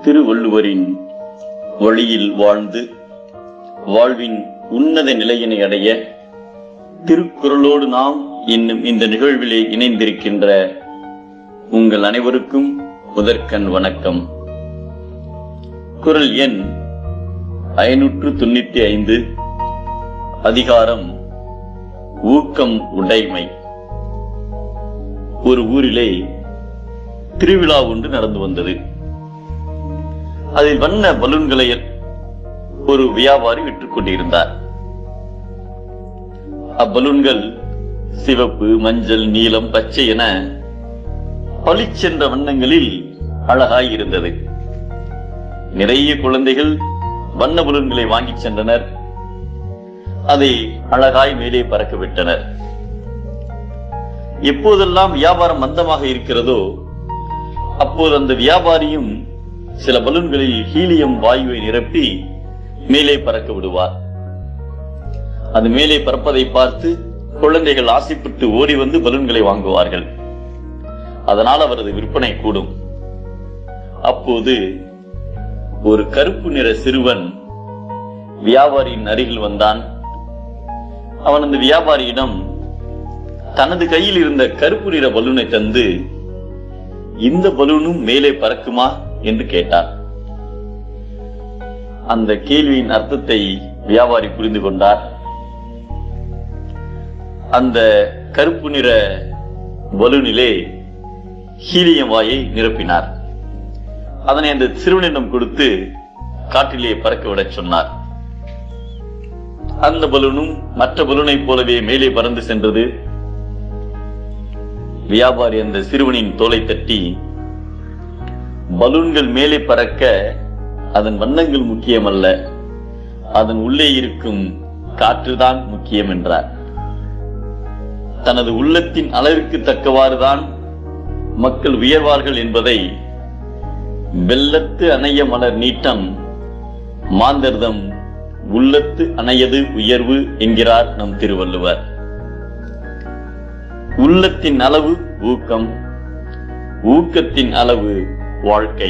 திருவள்ளுவரின் வழியில் வாழ்ந்து வாழ்வின் உன்னத நிலையினை அடைய திருக்குறளோடு நாம் இன்னும் இந்த நிகழ்விலே இணைந்திருக்கின்ற உங்கள் அனைவருக்கும் முதற்கண் வணக்கம். குறள் எண் 595, அதிகாரம் ஊக்கம் உடைமை. ஒரு ஊரிலே திருவிழா ஒன்று நடந்து வந்தது. அதில் வண்ண பலூன்களை ஒரு வியாபாரி விற்றுக் கொண்டிருந்தார். அப்பலூன்கள் சிவப்பு, மஞ்சள், நீலம், பச்சை என பளிச்சென்ற வண்ணங்களில் அழகாய் இருந்தது. நிறைய குழந்தைகள் வண்ண பலூன்களை வாங்கிச் சென்றனர். அதை அழகாய் மேலே பறக்க விட்டனர். எப்போதெல்லாம் வியாபாரம் மந்தமாக இருக்கிறதோ அப்போது அந்த வியாபாரியும் சில பலூன்களில் ஹீலியம் வாயுவை நிரப்பி மேலே பறக்க விடுவார். அது மேலே பறப்பதை பார்த்து குழந்தைகள் ஆசைப்பட்டு ஓடி வந்து பலூன்களை வாங்குவார்கள். அதனால் அவரது விற்பனை கூடும். அப்போது ஒரு கருப்பு நிற சிறுவன் வியாபாரியின் அருகில் வந்தான். அவன் அந்த வியாபாரியிடம் தனது கையில் இருந்த கருப்பு நிற பலூனை தந்து, இந்த பலூனும் மேலே பறக்குமா என்று கேட்டார். அந்த கேள்வியின் அர்த்தத்தை வியாபாரி புரிந்து கொண்டார். அந்த கருப்பு நிற பலூனிலே ஹீலியம் வாயை நிரப்பினார். அதனை அந்த சிறுவனிடம் கொடுத்து காற்றிலே பறக்க விட சொன்னார். அந்த பலூனும் மற்ற பலூனை போலவே மேலே பறந்து சென்றது. வியாபாரி அந்த சிறுவனின் தோலை தட்டி, பலூன்கள் மேலே பறக்க அதன் வண்ணங்கள் முக்கியமல்ல, அதன் உள்ளே இருக்கும் காற்றுதான் முக்கியம் என்றார். தனது உள்ளத்தின் அளவிற்கு தக்கவாறுதான் மக்கள் உயர்வார்கள் என்பதை வெள்ளத்து அணைய மலர் நீட்டம் மாந்தர்தம் உள்ளத்து அணையது உயர்வு என்கிறார் நம் திருவள்ளுவர். உள்ளத்தின் அளவு ஊக்கம், ஊக்கத்தின் அளவு வாழ்க்கை.